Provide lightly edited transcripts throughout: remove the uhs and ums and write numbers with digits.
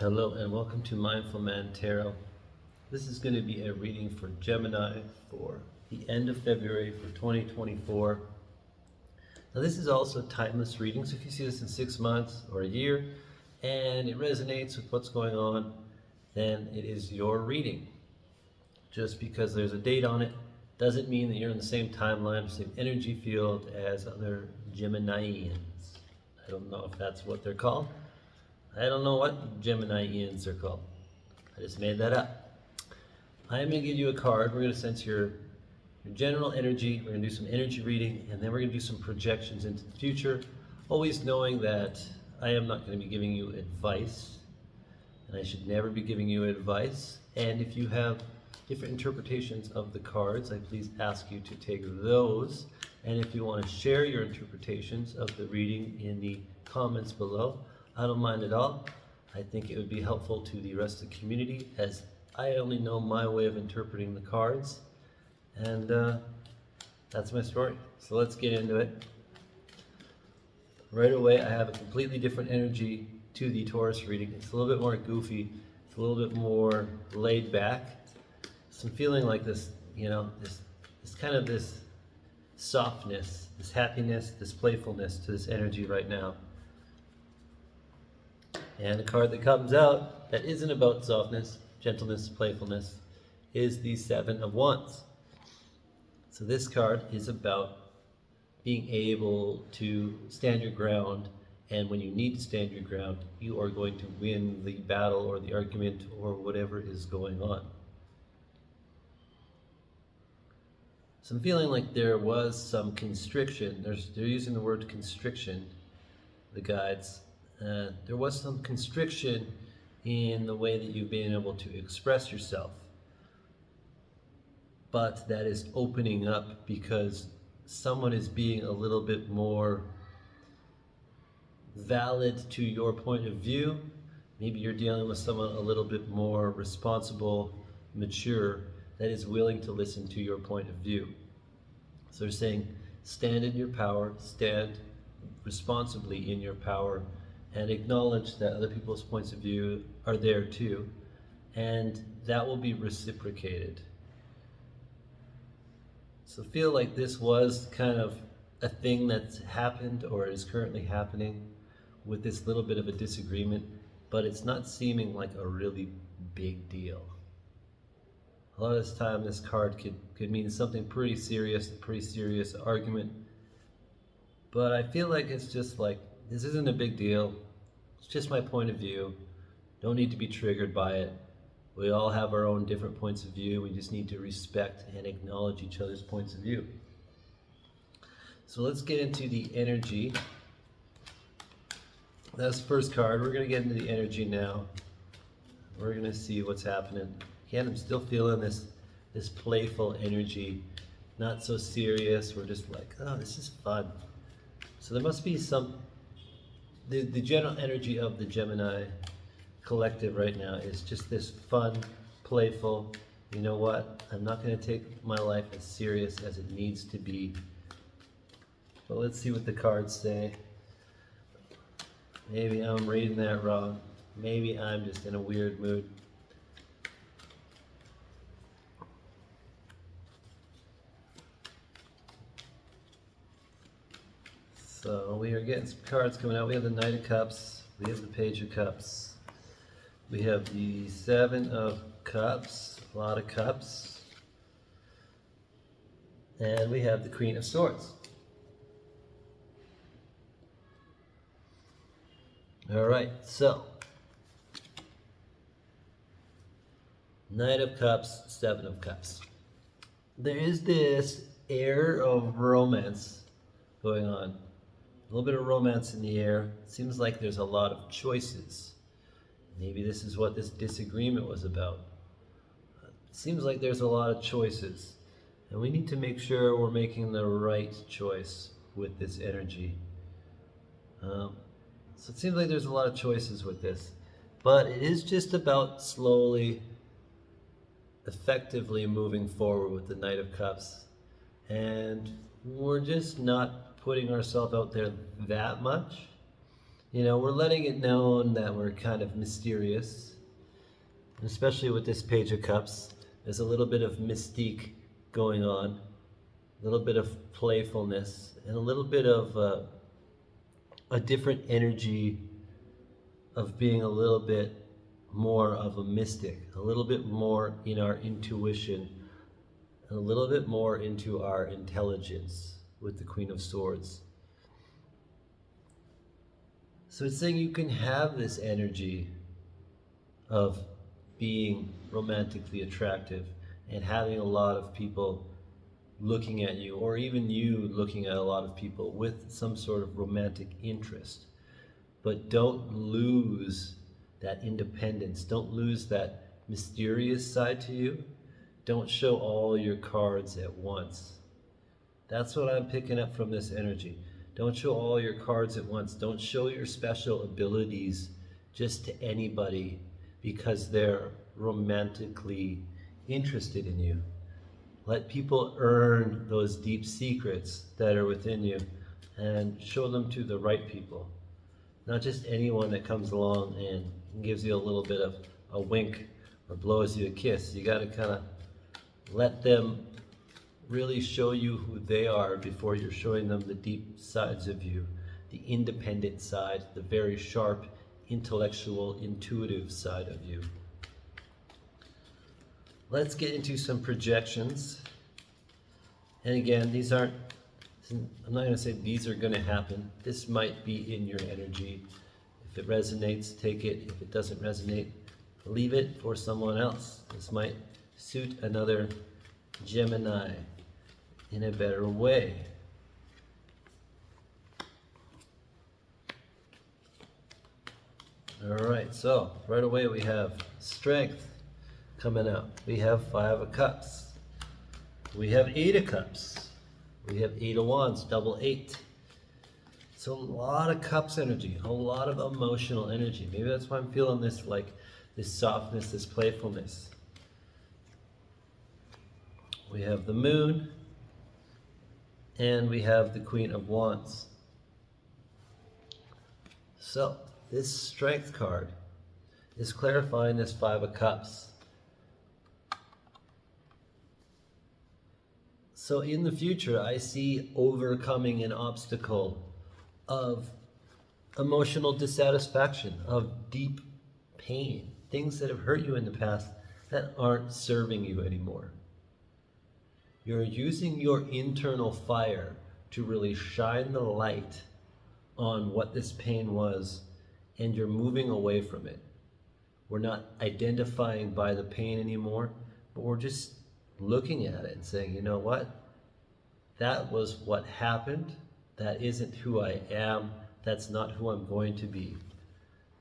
Hello and welcome to Mindful Man Tarot. This is going to be a reading for Gemini for the end of February for 2024. Now this is also a timeless reading, so if you see this in 6 months or a year and it resonates with what's going on, then it is your reading. Just because there's a date on it doesn't mean that you're in the same timeline, same energy field as other Geminians. I don't know if that's what they're called. I don't know what Geminians are called. I just made that up. I'm going to give you a card. We're going to sense your general energy. We're going to do some energy reading, and then we're going to do some projections into the future, always knowing that I am not going to be giving you advice, and I should never be giving you advice. And if you have different interpretations of the cards, I please ask you to take those. And if you want to share your interpretations of the reading in the comments below, I don't mind at all. I think it would be helpful to the rest of the community, as I only know my way of interpreting the cards. And that's my story. So let's get into it. Right away, I have a completely different energy to the Taurus reading. It's a little bit more goofy. It's a little bit more laid back. So I'm feeling like this, this kind of this softness, this happiness, this playfulness to this energy right now. And the card that comes out that isn't about softness, gentleness, playfulness is the Seven of Wands. So this card is about being able to stand your ground, and when you need to stand your ground, you are going to win the battle or the argument or whatever is going on. So I'm feeling like there was some constriction. They're using the word constriction, the guides. There was some constriction in the way that you've been able to express yourself. But that is opening up because someone is being a little bit more valid to your point of view. Maybe you're dealing with someone a little bit more responsible, mature, that is willing to listen to your point of view. So they're saying, stand in your power, stand responsibly in your power, and acknowledge that other people's points of view are there too, and that will be reciprocated. So feel like this was kind of a thing that's happened or is currently happening with this little bit of a disagreement, but it's not seeming like a really big deal. A lot of this time this card could mean something pretty serious, a pretty serious argument, but I feel like it's just like, this isn't a big deal. It's just my point of view. Don't need to be triggered by it. We all have our own different points of view. We just need to respect and acknowledge each other's points of view. So let's get into the energy. That's the first card. We're going to get into the energy now. We're going to see what's happening. Again, I'm still feeling this playful energy. Not so serious. We're just like, oh, this is fun. So there must be some... The general energy of the Gemini collective right now is just this fun, playful, you know what, I'm not going to take my life as serious as it needs to be. But let's see what the cards say. Maybe I'm reading that wrong. Maybe I'm just in a weird mood. So we are getting some cards coming out. We have the Knight of Cups. We have the Page of Cups. We have the Seven of Cups. A lot of cups. And we have the Queen of Swords. All right, so Knight of Cups, Seven of Cups. There is this air of romance going on. A little bit of romance in the air. It seems like there's a lot of choices. Maybe this is what this disagreement was about. It seems like there's a lot of choices, and we need to make sure we're making the right choice with this energy. So it seems like there's a lot of choices with this, but it is just about slowly, effectively moving forward with the Knight of Cups, and we're just not putting ourselves out there that much. we're letting it known that we're kind of mysterious, and especially with this Page of Cups, there's a little bit of mystique going on, a little bit of playfulness, and a little bit of a different energy of being a little bit more of a mystic, a little bit more in our intuition, and a little bit more into our intelligence with the Queen of Swords. So it's saying you can have this energy of being romantically attractive and having a lot of people looking at you, or even you looking at a lot of people with some sort of romantic interest. But don't lose that independence. Don't lose that mysterious side to you. Don't show all your cards at once. That's what I'm picking up from this energy. Don't show all your cards at once. Don't show your special abilities just to anybody because they're romantically interested in you. Let people earn those deep secrets that are within you and show them to the right people. Not just anyone that comes along and gives you a little bit of a wink or blows you a kiss. You got to kind of let them really show you who they are before you're showing them the deep sides of you, the independent side, the very sharp, intellectual, intuitive side of you. Let's get into some projections. And again, these aren't, I'm not going to say these are going to happen. This might be in your energy. If it resonates, take it. If it doesn't resonate, leave it for someone else. This might suit another Gemini in a better way. All right, so right away we have Strength coming out. We have 5 of Cups. We have 8 of Cups. We have 8 of Wands, double 8. So a lot of Cups energy, a lot of emotional energy. Maybe that's why I'm feeling this, like this softness, this playfulness. We have the Moon, and we have the Queen of Wands. So this Strength card is clarifying this 5 of Cups. So in the future, I see overcoming an obstacle of emotional dissatisfaction, of deep pain, things that have hurt you in the past that aren't serving you anymore. You're using your internal fire to really shine the light on what this pain was, and you're moving away from it. We're not identifying by the pain anymore, but we're just looking at it and saying, you know what? That was what happened. That isn't who I am. That's not who I'm going to be.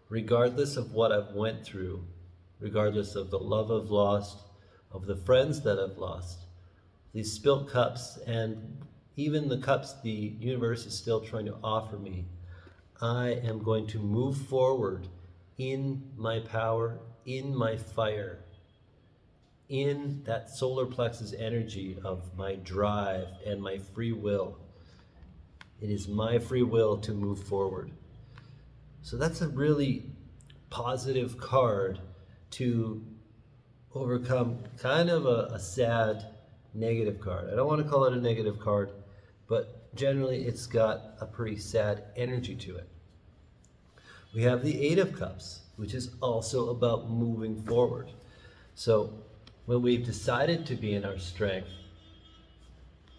Regardless of what I've went through, regardless of the love I've lost, of the friends that I've lost, these spilt cups, and even the cups the universe is still trying to offer me, I am going to move forward in my power, in my fire, in that solar plexus energy of my drive and my free will. It is my free will to move forward. So that's a really positive card to overcome kind of a sad negative card. I don't want to call it a negative card, but generally it's got a pretty sad energy to it. We have the 8 of Cups, which is also about moving forward. So when we've decided to be in our strength,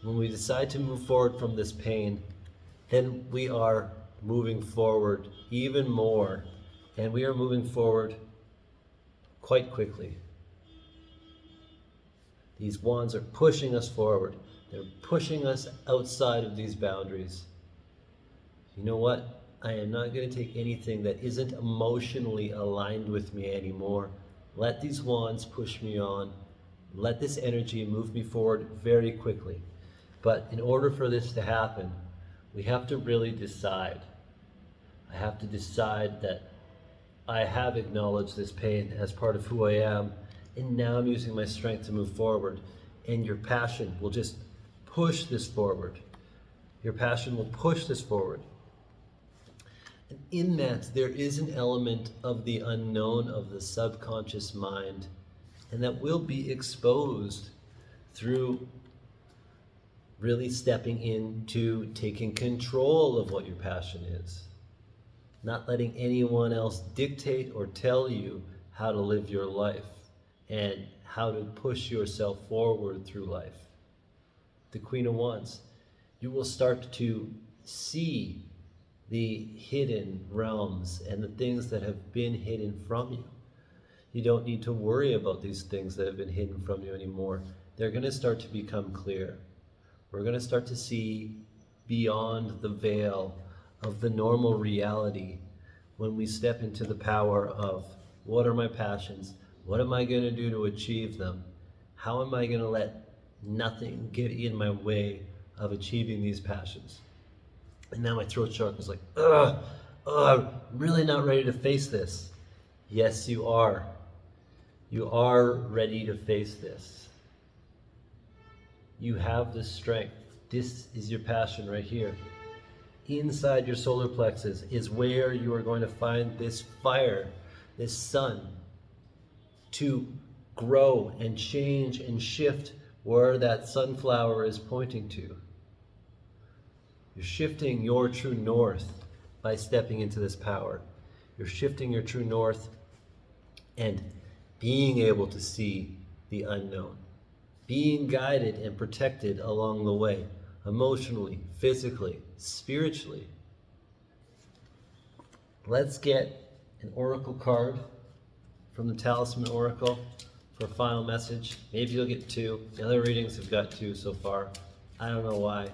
when we decide to move forward from this pain, then we are moving forward even more, and we are moving forward quite quickly. These wands are pushing us forward. They're pushing us outside of these boundaries. You know what? I am not going to take anything that isn't emotionally aligned with me anymore. Let these wands push me on. Let this energy move me forward very quickly. But in order for this to happen, we have to really decide. I have to decide that I have acknowledged this pain as part of who I am, and now I'm using my strength to move forward. And your passion will just push this forward. Your passion will push this forward. And in that, there is an element of the unknown, of the subconscious mind, and that will be exposed through really stepping into taking control of what your passion is. Not letting anyone else dictate or tell you how to live your life and how to push yourself forward through life. The Queen of Wands, you will start to see the hidden realms and the things that have been hidden from you. You don't need to worry about these things that have been hidden from you anymore. They're going to start to become clear. We're going to start to see beyond the veil of the normal reality when we step into the power of what are my passions? What am I going to do to achieve them? How am I going to let nothing get in my way of achieving these passions? And now my throat chakra is like, I'm really not ready to face this. Yes, you are. You are ready to face this. You have the strength. This is your passion right here. Inside your solar plexus is where you are going to find this fire, this sun, to grow and change and shift where that sunflower is pointing to. You're shifting your true north by stepping into this power. You're shifting your true north and being able to see the unknown, being guided and protected along the way, emotionally, physically, spiritually. Let's get an oracle card from the Talisman Oracle for a final message. Maybe you'll get two. The other readings have got two so far. I don't know why.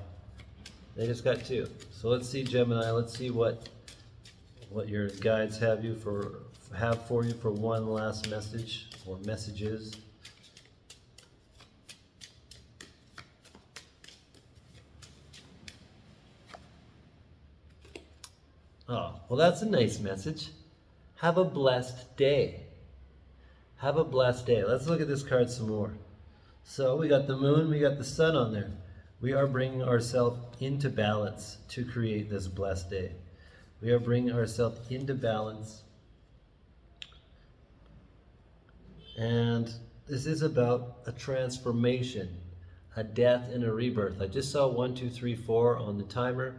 They just got two. So let's see, Gemini. Let's see what your guides have for you for one last message or messages. Oh, well, that's a nice message. Have a blessed day. Have a blessed day. Let's look at this card some more. So we got the moon, we got the sun on there. We are bringing ourselves into balance to create this blessed day. We are bringing ourselves into balance. And this is about a transformation, a death and a rebirth. I just saw 1, 2, 3, 4 on the timer.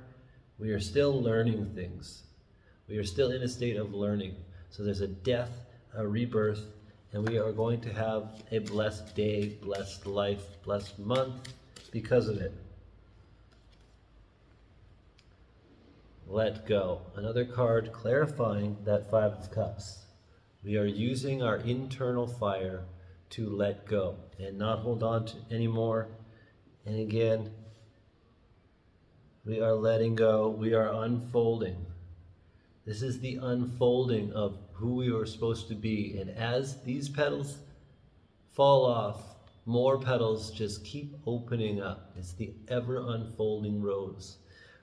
We are still learning things. We are still in a state of learning. So there's a death, a rebirth, and we are going to have a blessed day, blessed life, blessed month because of it. Let go. Another card clarifying that 5 of Cups. We are using our internal fire to let go and not hold on to anymore. And again, we are letting go. We are unfolding. This is the unfolding of who we are supposed to be. And as these petals fall off, more petals just keep opening up. It's the ever unfolding rose.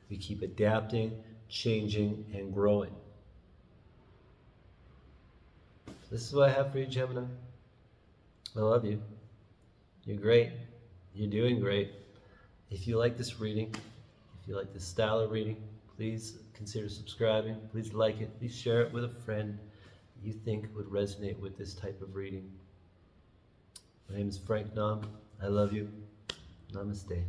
We keep adapting, changing, and growing. This is what I have for you, Gemini. I love you. You're great. You're doing great. If you like this reading, if you like this style of reading, please consider subscribing. Please like it. Please share it with a friend you think would resonate with this type of reading. My name is Frank Nam. I love you. Namaste.